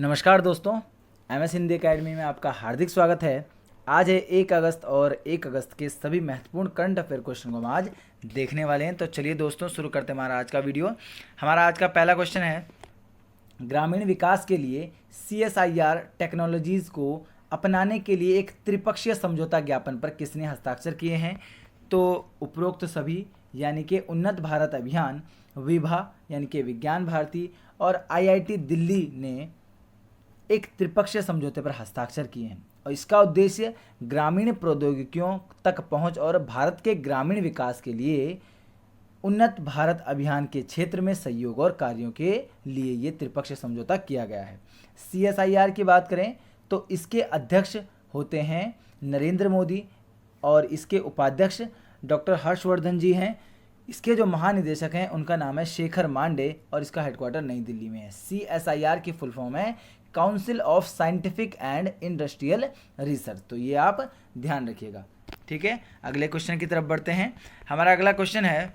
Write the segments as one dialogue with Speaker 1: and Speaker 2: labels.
Speaker 1: नमस्कार दोस्तों, MS Hindi academy में आपका हार्दिक स्वागत है। आज है 1 अगस्त और 1 अगस्त के सभी महत्वपूर्ण करंट अफेयर क्वेश्चन को हम आज देखने वाले हैं। तो चलिए दोस्तों शुरू करते हैं हमारा आज का वीडियो। हमारा आज का पहला क्वेश्चन है, ग्रामीण विकास के लिए CSIR टेक्नोलॉजीज़ को अपनाने के लिए एक त्रिपक्षीय समझौता ज्ञापन पर किसने हस्ताक्षर किए हैं? तो उपरोक्त सभी यानी कि उन्नत भारत अभियान, विभा यानी कि विज्ञान भारती और IIT दिल्ली ने एक त्रिपक्षीय समझौते पर हस्ताक्षर किए हैं और इसका उद्देश्य ग्रामीण प्रौद्योगिकियों तक पहुंच और भारत के ग्रामीण विकास के लिए उन्नत भारत अभियान के क्षेत्र में सहयोग और कार्यों के लिए ये त्रिपक्षीय समझौता किया गया है। CSIR की बात करें तो इसके अध्यक्ष होते हैं नरेंद्र मोदी और इसके उपाध्यक्ष डॉक्टर हर्षवर्धन जी हैं। इसके जो महानिदेशक हैं उनका नाम है शेखर मांडे और इसका हेडक्वार्टर नई दिल्ली में है। CSIR की फुल फॉर्म है council of scientific and industrial research. तो ये आप ध्यान रखिएगा, ठीक है। अगले क्वेश्चन की तरफ बढ़ते हैं। हमारा अगला क्वेश्चन है,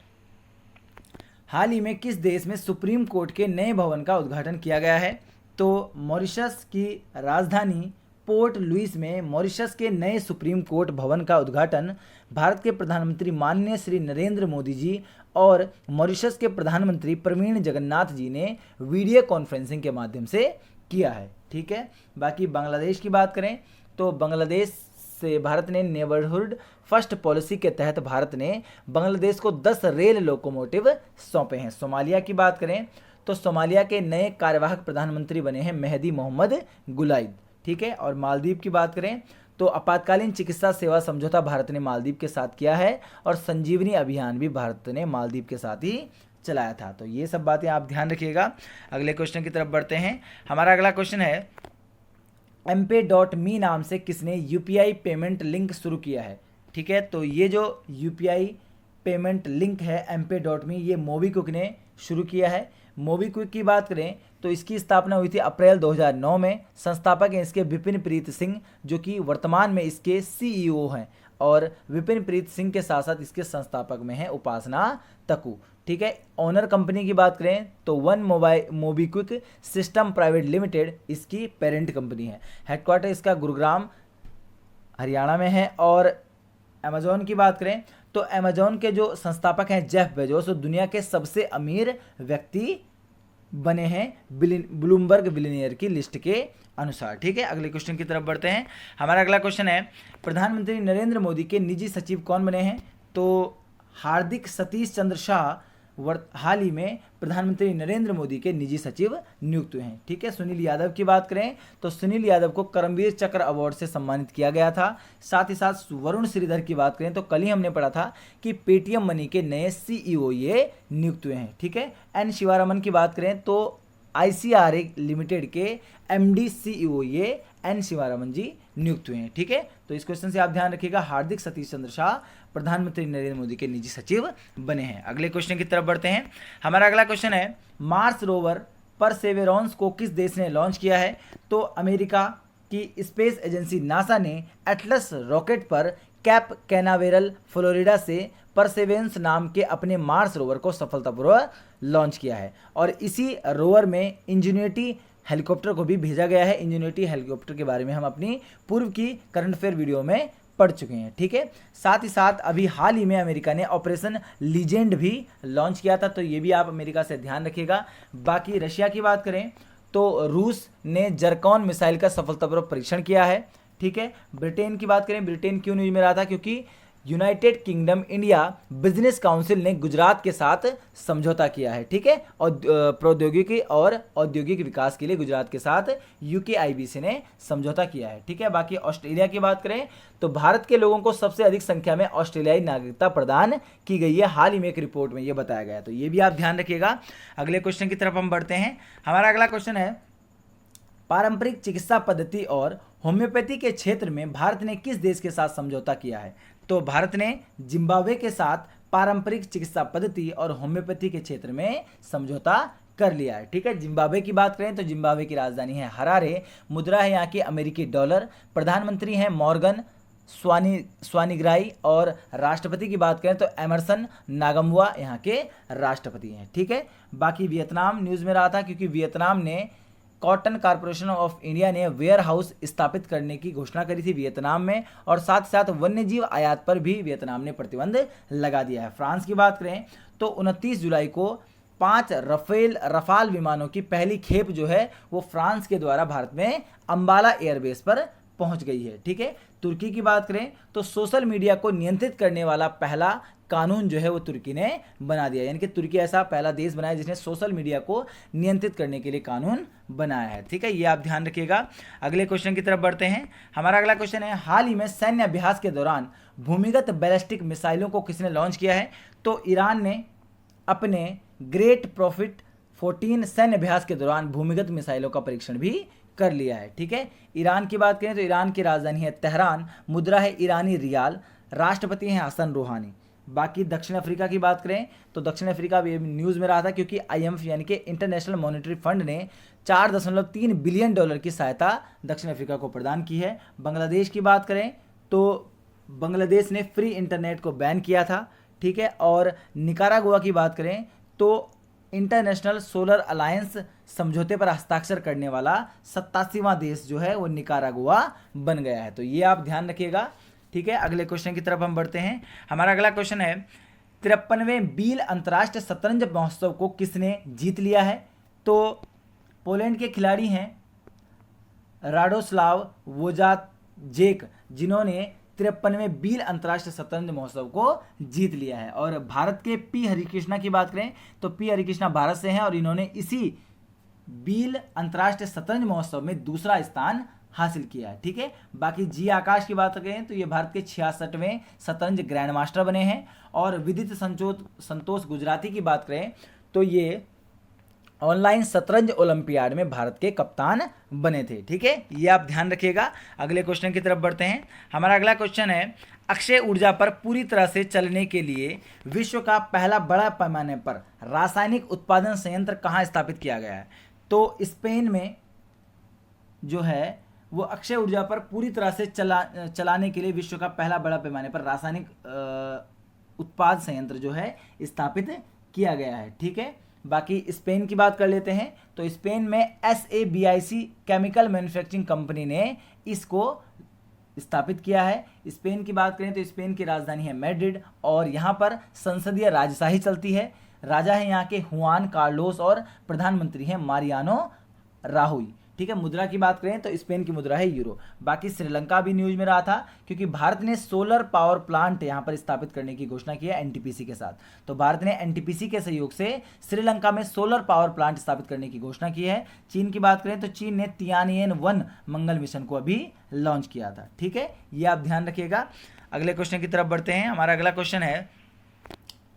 Speaker 1: हाल ही में किस देश में सुप्रीम कोर्ट के नए भवन का उद्घाटन किया गया है? तो मॉरिशस की राजधानी पोर्ट लुइस में मॉरिशस के नए सुप्रीम कोर्ट भवन का उद्घाटन भारत के प्रधानमंत्री माननीय श्री नरेंद्र मोदी जी और मॉरिशस के प्रधानमंत्री प्रवीण जगन्नाथ जी ने वीडियो कॉन्फ्रेंसिंग के माध्यम से किया है, ठीक है। बाकी बांग्लादेश की बात करें तो बांग्लादेश से भारत ने नेबरहुड फर्स्ट पॉलिसी के तहत भारत ने बांग्लादेश को 10 रेल लोकोमोटिव सौंपे हैं। सोमालिया की बात करें तो सोमालिया के नए कार्यवाहक प्रधानमंत्री बने हैं मेहदी मोहम्मद गुलाइद, ठीक है। और मालदीव की बात करें तो आपातकालीन चिकित्सा सेवा समझौता भारत ने मालदीव के साथ किया है और संजीवनी अभियान भी भारत ने मालदीव के साथ ही चलाया था। तो ये सब बातें आप ध्यान रखिएगा। अगले क्वेश्चन की तरफ बढ़ते हैं। हमारा अगला क्वेश्चन है, mpay.me नाम से किसने UPI पेमेंट लिंक शुरू किया है? ठीक है, तो ये जो UPI पेमेंट लिंक है mpay.me, ये मोबीक्विक ने शुरू किया है। मोबीक्विक की बात करें तो इसकी स्थापना हुई थी अप्रैल 2009 में। संस्थापक हैं इसके विपिन प्रीत सिंह, जो कि वर्तमान में इसके CEO हैं, और विपिन प्रीत सिंह के साथ साथ इसके संस्थापक में है उपासना तकू, ठीक है। ओनर कंपनी की बात करें तो one MobiKwik system private limited इसकी पेरेंट कंपनी है। हेडक्वार्टर इसका गुरुग्राम हरियाणा में है। और अमेजोन की बात करें तो अमेजोन के जो संस्थापक हैं जेफ बेजोस, दुनिया के सबसे अमीर व्यक्ति बने हैं ब्लूमबर्ग बिलियनियर की लिस्ट के अनुसार, ठीक है। अगले क्वेश्चन की तरफ बढ़ते हैं। हमारा अगला क्वेश्चन है, प्रधानमंत्री नरेंद्र मोदी के निजी सचिव कौन बने हैं? तो हार्दिक सतीश चंद्र शाह हाल ही में प्रधानमंत्री नरेंद्र मोदी के निजी सचिव नियुक्त हुए हैं, ठीक है। सुनील यादव की बात करें तो सुनील यादव को करमवीर चक्र अवार्ड से सम्मानित किया गया था। साथ ही साथ वरुण श्रीधर की बात करें तो कल ही हमने पढ़ा था कि पेटीएम मनी के नए CEO ये नियुक्त हुए हैं, ठीक है। एन शिवारमन की बात करें तो ICRA लिमिटेड के MD CEO ये एन शिवारमन जी नियुक्त हुए हैं, ठीक है। तो इस क्वेश्चन से आप ध्यान रखिएगा, हार्दिक सतीश चंद्र शाह प्रधानमंत्री नरेंद्र मोदी के निजी सचिव बने हैं। अगले क्वेश्चन की तरफ बढ़ते हैं। हमारा अगला क्वेश्चन है, मार्स रोवर परसेवेरेंस को किस देश ने लॉन्च किया है? तो अमेरिका की स्पेस एजेंसी नासा ने एटलस रॉकेट पर कैप कैनावेरल फ्लोरिडा से परसेवेरेंस नाम के अपने मार्स रोवर को सफलतापूर्वक लॉन्च किया है और इसी रोवर में इंजेन्युइटी हेलीकॉप्टर को भी भेजा गया है। इंजेन्युइटी हेलीकॉप्टर के बारे में हम अपनी पूर्व की करंट अफेयर वीडियो में पढ़ चुके हैं, ठीक है। साथ ही साथ अभी हाल ही में अमेरिका ने ऑपरेशन लीजेंड भी लॉन्च किया था, तो ये भी आप अमेरिका से ध्यान रखिएगा। बाकी रशिया की बात करें तो रूस ने जरकॉन मिसाइल का सफलतापूर्वक परीक्षण किया है, ठीक है। ब्रिटेन की बात करें, ब्रिटेन क्यों न्यूज में रहा था? क्योंकि United kingdom India business council ने गुजरात के साथ समझौता किया है, ठीक है। और प्रौद्योगिकी और औद्योगिक विकास के लिए गुजरात के साथ UKIBC ने समझौता किया है, ठीक है। बाकी ऑस्ट्रेलिया की बात करें तो भारत के लोगों को सबसे अधिक संख्या में ऑस्ट्रेलियाई नागरिकता प्रदान की गई है, हाल ही में एक रिपोर्ट में ये बताया गया है, तो ये भी आप ध्यान रखिएगा। अगले क्वेश्चन की तरफ हम बढ़ते हैं। हमारा अगला क्वेश्चन है, पारंपरिक चिकित्सा पद्धति और होम्योपैथी के क्षेत्र में भारत ने किस देश के साथ समझौता किया है? तो भारत ने जिम्बाब्वे के साथ पारंपरिक चिकित्सा पद्धति और होम्योपैथी के क्षेत्र में समझौता कर लिया है, ठीक है। जिम्बाब्वे की बात करें तो जिम्बाब्वे की राजधानी है हरारे, मुद्रा है यहाँ की अमेरिकी डॉलर, प्रधानमंत्री हैं मॉर्गन स्वानीग्राई और राष्ट्रपति की बात करें तो एमरसन नागमुआ यहाँ के राष्ट्रपति हैं, ठीक है। बाकी वियतनाम न्यूज़ में रहा था क्योंकि वियतनाम ने कॉटन कॉरपोरेशन ऑफ इंडिया ने वेयर हाउस स्थापित करने की घोषणा करी थी वियतनाम में, और साथ साथ वन्यजीव आयात पर भी वियतनाम ने प्रतिबंध लगा दिया है। फ्रांस की बात करें तो 29 जुलाई को 5 रफाल विमानों की पहली खेप जो है वो फ्रांस के द्वारा भारत में अंबाला एयरबेस पर पहुंच गई है। ठीक है। तुर्की की बात करें तो सोशल मीडिया को नियंत्रित करने वाला पहला कानून जो है वो तुर्की ने बना दिया, यानी कि तुर्की ऐसा पहला देश बनाया जिसने सोशल मीडिया को नियंत्रित करने के लिए कानून बनाया है। ठीक है, ये आप ध्यान रखिएगा। अगले क्वेश्चन की तरफ बढ़ते हैं। हमारा अगला क्वेश्चन है, हाल ही में सैन्य अभ्यास के दौरान भूमिगत बैलिस्टिक मिसाइलों को किसने लॉन्च किया है? तो ईरान ने अपने ग्रेट प्रॉफिट 14 सैन्य अभ्यास के दौरान भूमिगत मिसाइलों का परीक्षण भी कर लिया है। ठीक है। ईरान की बात करें तो ईरान की राजधानी है तेहरान, मुद्रा है ईरानी रियाल, राष्ट्रपति हैं हसन रूहानी। बाकी दक्षिण अफ्रीका की बात करें तो दक्षिण अफ्रीका भी न्यूज़ में रहा था क्योंकि IMF यानी कि इंटरनेशनल मॉनेटरी फंड ने $4.3 बिलियन की सहायता दक्षिण अफ्रीका को प्रदान की है। बांग्लादेश की बात करें तो बांग्लादेश ने फ्री इंटरनेट को बैन किया था। ठीक है। और निकारागुआ की बात करें तो इंटरनेशनल सोलर अलायंस समझौते पर हस्ताक्षर करने वाला 87वां देश जो है वो निकारागुआ बन गया है। तो ये आप ध्यान रखिएगा। ठीक है। अगले क्वेश्चन की तरफ हम बढ़ते हैं। हमारा अगला क्वेश्चन है, 53वें बील अंतर्राष्ट्रीय शतरंज महोत्सव को किसने जीत लिया है? तो पोलैंड के खिलाड़ी हैं राडोस्लाव वोजाजेक, जिन्होंने 53वें बील अंतर्राष्ट्रीय शतरंज महोत्सव को जीत लिया है। और भारत के पी हरिकृष्णा की बात करें तो पी हरिकृष्णा भारत से हैं और इन्होंने इसी बील अंतर्राष्ट्रीय शतरंज महोत्सव में दूसरा स्थान हासिल किया है। ठीक है। बाकी जी आकाश की बात करें तो ये भारत के 66वें शतरंज ग्रैंड मास्टर बने हैं। और विदित संतोष गुजराती की बात करें तो ये ऑनलाइन शतरंज ओलंपियाड में भारत के कप्तान बने थे। ठीक है, ये आप ध्यान रखिएगा। अगले क्वेश्चन की तरफ बढ़ते हैं। हमारा अगला क्वेश्चन है, अक्षय ऊर्जा पर पूरी तरह से चलने के लिए विश्व का पहला बड़ा पैमाने पर रासायनिक उत्पादन संयंत्र कहाँ स्थापित किया गया है? तो स्पेन में जो है वो अक्षय ऊर्जा पर पूरी तरह से चलाने के लिए विश्व का पहला बड़ा पैमाने पर रासायनिक उत्पाद संयंत्र जो है स्थापित किया गया है। ठीक है। बाकी स्पेन की बात कर लेते हैं तो स्पेन में SABIC केमिकल मैन्युफैक्चरिंग कंपनी ने इसको स्थापित किया है। स्पेन की बात करें तो स्पेन की राजधानी है मैड्रिड और यहाँ पर संसदीय राजशाही चलती है। राजा है यहाँ के हुआन कार्लोस और प्रधानमंत्री हैं मारियानो राहुई। ठीक है। मुद्रा की बात करें तो स्पेन की मुद्रा है यूरो। बाकी श्रीलंका भी न्यूज में रहा था क्योंकि भारत ने सोलर पावर प्लांट यहाँ पर स्थापित करने की घोषणा की है NTPC के साथ। तो भारत ने NTPC के सहयोग से श्रीलंका में सोलर पावर प्लांट स्थापित करने की घोषणा की है। चीन की बात करें तो चीन ने तियानयन-1 मंगल मिशन को अभी लॉन्च किया था। ठीक है, ये आप ध्यान रखिएगा। अगले क्वेश्चन की तरफ बढ़ते हैं। हमारा अगला क्वेश्चन है,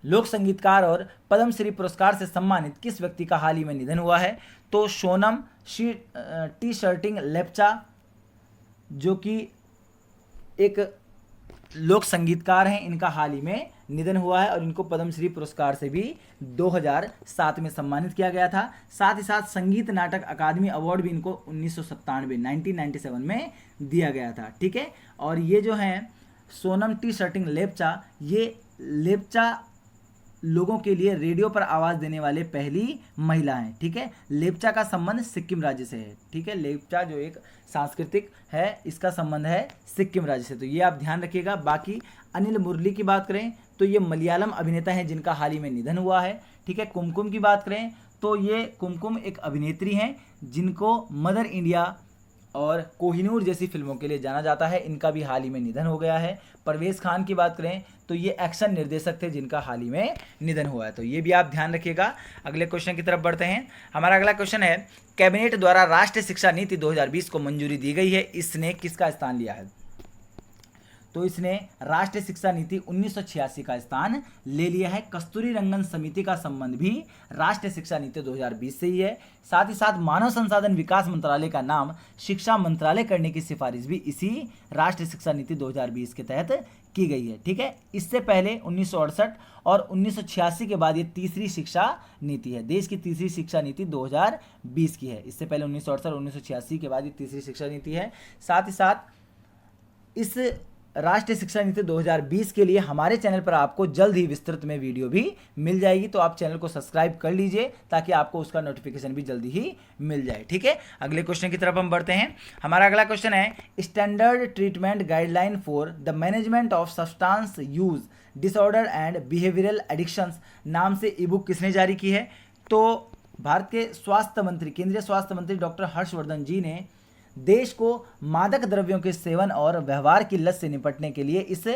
Speaker 1: लोक संगीतकार और पद्मश्री पुरस्कार से सम्मानित किस व्यक्ति का हाल ही में निधन हुआ है? तो सोनम टी शर्टिंग लेप्चा जो कि एक लोक संगीतकार हैं, इनका हाल ही में निधन हुआ है और इनको पद्मश्री पुरस्कार से भी 2007 में सम्मानित किया गया था। साथ ही साथ संगीत नाटक अकादमी अवार्ड भी इनको 1997 में दिया गया था। ठीक है। और ये जो हैं सोनम टी शर्टिंग लेप्चा, ये लेप्चा लोगों के लिए रेडियो पर आवाज़ देने वाले पहली महिला हैं। ठीक है। लेप्चा का संबंध सिक्किम राज्य से है। ठीक है। लेप्चा जो एक सांस्कृतिक है, इसका संबंध है सिक्किम राज्य से। तो ये आप ध्यान रखिएगा। बाकी अनिल मुरली की बात करें तो ये मलयालम अभिनेता हैं जिनका हाल ही में निधन हुआ है। ठीक है। कुमकुम की बात करें तो ये कुमकुम एक अभिनेत्री हैं जिनको मदर इंडिया और कोहिनूर जैसी फिल्मों के लिए जाना जाता है। इनका भी हाल ही में निधन हो गया है। परवेज खान की बात करें तो ये एक्शन निर्देशक थे जिनका हाल ही में निधन हुआ है। तो ये भी आप ध्यान रखिएगा। अगले क्वेश्चन की तरफ बढ़ते हैं। हमारा अगला क्वेश्चन है, कैबिनेट द्वारा राष्ट्रीय शिक्षा नीति 2020 को मंजूरी दी गई है, इसने किसका स्थान लिया है? तो इसने राष्ट्रीय शिक्षा नीति 1986 का स्थान ले लिया है। कस्तूरी रंगन समिति का संबंध भी राष्ट्रीय शिक्षा नीति 2020 से ही है। साथ ही साथ मानव संसाधन विकास मंत्रालय का नाम शिक्षा मंत्रालय करने की सिफारिश भी इसी राष्ट्रीय शिक्षा नीति 2020 के तहत की गई है। ठीक है। इससे पहले 1968 और 1986 के बाद ये तीसरी शिक्षा नीति है। देश की तीसरी शिक्षा नीति 2020 की है। इससे पहले 1968 और 1986 के बाद ये तीसरी शिक्षा नीति है। साथ ही साथ इस राष्ट्रीय शिक्षा नीति 2020 के लिए हमारे चैनल पर आपको जल्द ही विस्तृत में वीडियो भी मिल जाएगी, तो आप चैनल को सब्सक्राइब कर लीजिए ताकि आपको उसका नोटिफिकेशन भी जल्दी ही मिल जाए। ठीक है, अगले क्वेश्चन की तरफ हम बढ़ते हैं। हमारा अगला क्वेश्चन है standard treatment guideline for the management of substance use disorder and behavioural addictions नाम से ई बुक किसने जारी की है? तो भारत के स्वास्थ्य मंत्री, केंद्रीय स्वास्थ्य मंत्री डॉक्टर हर्षवर्धन जी ने देश को मादक द्रव्यों के सेवन और व्यवहार की लत से निपटने के लिए इस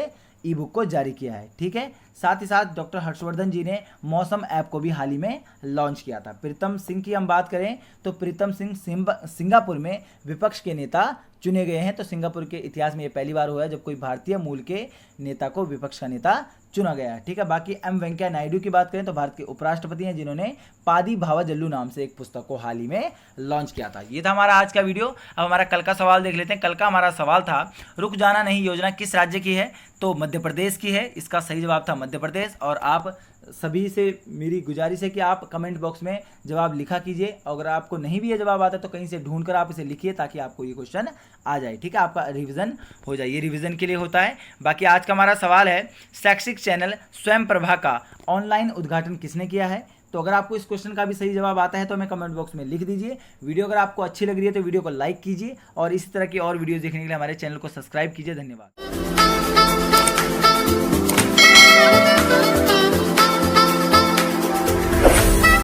Speaker 1: ई बुक को जारी किया है। ठीक है, साथ ही साथ डॉक्टर हर्षवर्धन जी ने मौसम ऐप को भी हाल ही में लॉन्च किया था। प्रीतम सिंह की हम बात करें तो प्रीतम सिंह सिंगापुर में विपक्ष के नेता चुने गए हैं। तो सिंगापुर के इतिहास में ये पहली बार हुआ है जब कोई भारतीय मूल के नेता को विपक्ष का नेता चुना गया है। ठीक है, बाकी एम वेंकैया नायडू की बात करें तो भारत के उपराष्ट्रपति हैं जिन्होंने पादी भावा जल्लू नाम से एक पुस्तक को हाल ही में लॉन्च किया था। ये था हमारा आज का वीडियो। अब हमारा कल का सवाल देख लेते हैं। कल का हमारा सवाल था रुक जाना नहीं योजना किस राज्य की है? तो मध्य प्रदेश की है। इसका सही जवाब था मध्य प्रदेश। और आप सभी से मेरी गुजारिश है कि आप कमेंट बॉक्स में जवाब लिखा कीजिए। अगर आपको नहीं भी ये जवाब आता तो कहीं से ढूंढ कर आप इसे लिखिए ताकि आपको ये क्वेश्चन आ जाए। ठीक है, आपका रिवीजन हो जाए, ये रिवीजन के लिए होता है। बाकी आज का हमारा सवाल है शैक्षिक चैनल स्वयं प्रभा का ऑनलाइन उद्घाटन किसने किया है? तो अगर आपको इस क्वेश्चन का भी सही जवाब आता है तो हमें कमेंट बॉक्स में लिख दीजिए। वीडियो अगर आपको अच्छी लग रही है तो वीडियो को लाइक कीजिए और इसी तरह की और वीडियो देखने के लिए हमारे चैनल को सब्सक्राइब कीजिए। धन्यवाद।